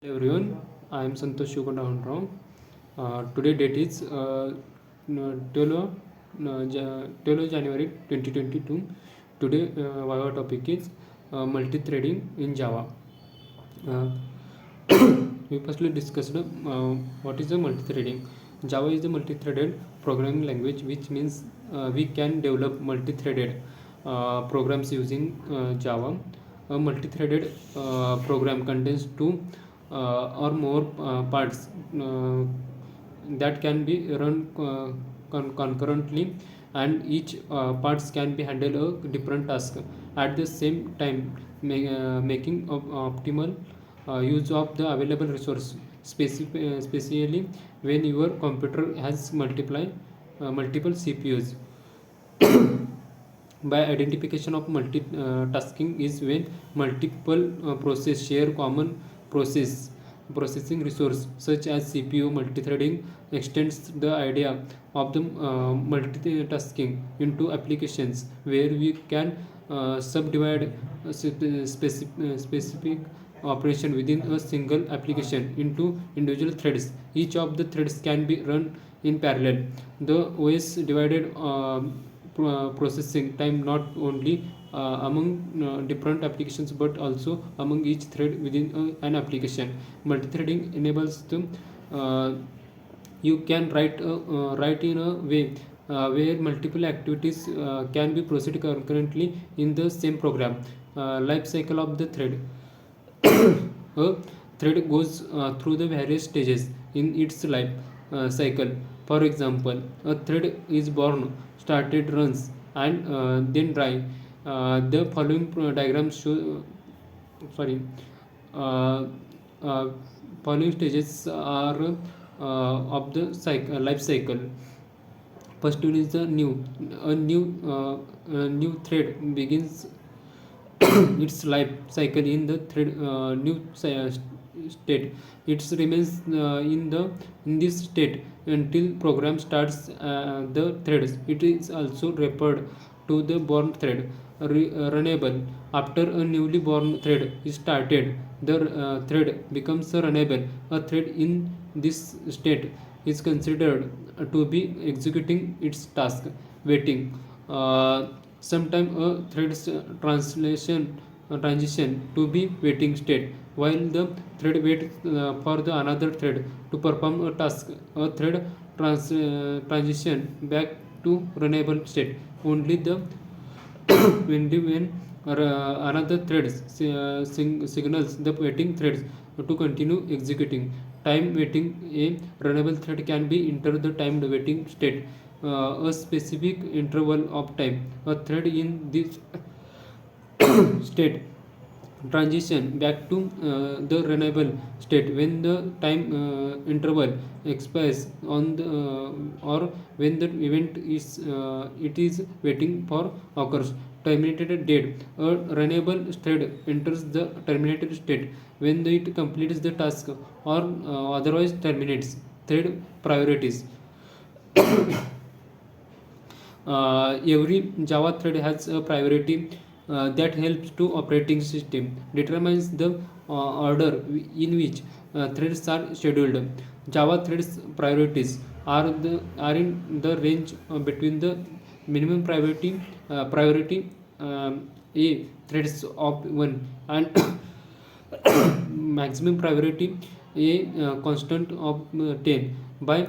Hello everyone, I am Santosh Shukonda Hunrao. Today date is 12, 12 January 2022. Today our topic is multi-threading in Java. Uh, we firstly discussed what is a multi-threading. Java is a multi-threaded programming language, which means we can develop multi-threaded programs using Java. A multi-threaded program contains two or more parts that can be run concurrently, and each parts can be handle a different task at the same time, making optimal use of the available resource, especially when your computer has multiple CPUs. By identification of multitasking is when multiple process share common process processing resource such as CPU. Multithreading extends the idea of the multitasking into applications where we can subdivide specific operation within a single application into individual threads. Each of the threads can be run in parallel. The OS divided processing time not only among different applications but also among each thread within an application. Multithreading enables the uh, you can write in a way where multiple activities can be proceed concurrently in the same program. Life cycle of the thread. A thread goes through the various stages in its life cycle. For example, a thread is born, started, runs, and then die. The following diagram show. Sorry. Uh, uh, Following stages are of the life cycle. First one is the new. A new thread begins its life cycle in the thread state. It remains in this state until program starts the threads. It is also referred to the born thread. Runnable. After a newly born thread is started, the thread becomes runnable. A thread in this state is considered to be executing its task. Waiting. Sometimes a thread's transition to be waiting state. While the thread waits for the another thread to perform a task, a thread transition back to runnable state only the when another thread signals the waiting threads to continue executing. Time waiting. A runnable thread can be enter the timed waiting state a specific interval of time. A thread in this state transition back to the runnable state when the time interval expires on the or when the event is it is waiting for occurs. Terminated date. A runnable thread enters the terminated state when it completes the task or otherwise terminates. Thread priorities. Every Java thread has a priority that helps to operating system determines the order in which threads are scheduled. Java threads priorities are in the range between the minimum priority a threads of 1 and maximum priority a constant of 10. By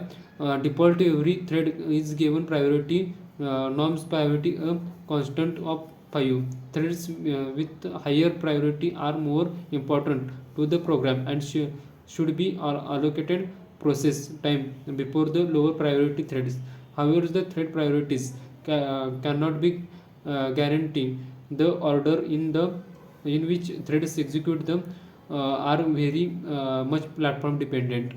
default, every thread is given priority norms priority a constant of 5. Threads with higher priority are more important to the program and should be allocated process time before the lower priority threads. However, the thread priorities cannot be guaranteed. The order in which threads execute them are very much platform dependent.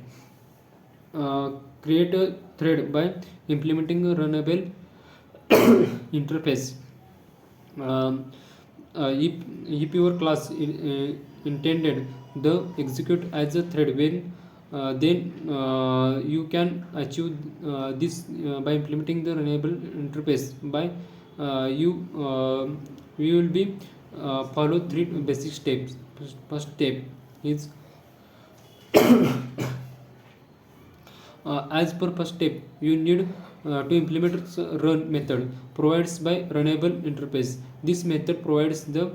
Create a thread by implementing a runnable interface. Um, if your class intended the execute as a thread, when then you can achieve this by implementing the runnable interface. By you we will be follow three basic steps. First step is As per first step, you need to implement run method provides by runnable interface. This method provides the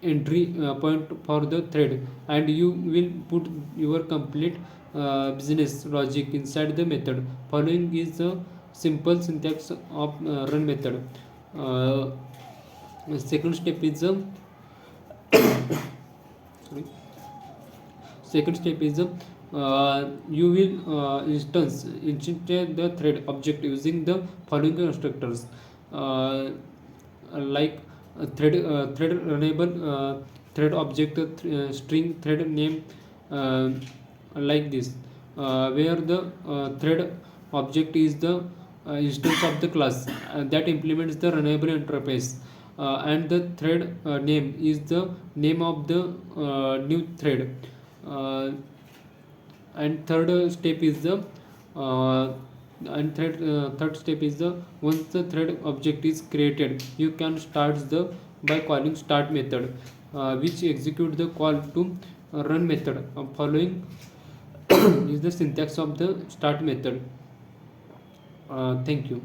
entry point for the thread, and you will put your complete business logic inside the method. Following is the simple syntax of run method. uh, Second step is the sorry second step is you will instantiate the thread object using the following constructors, uh, like thread runnable thread object string thread name, uh, like this, where the thread object is the instance of the class that implements the runnable interface, and the thread name is the name of the new thread. uh, and step is the uh, third step is the once the thread object is created, you can start the by calling start method, which execute the call to run method. Following is the syntax of the start method. Thank you.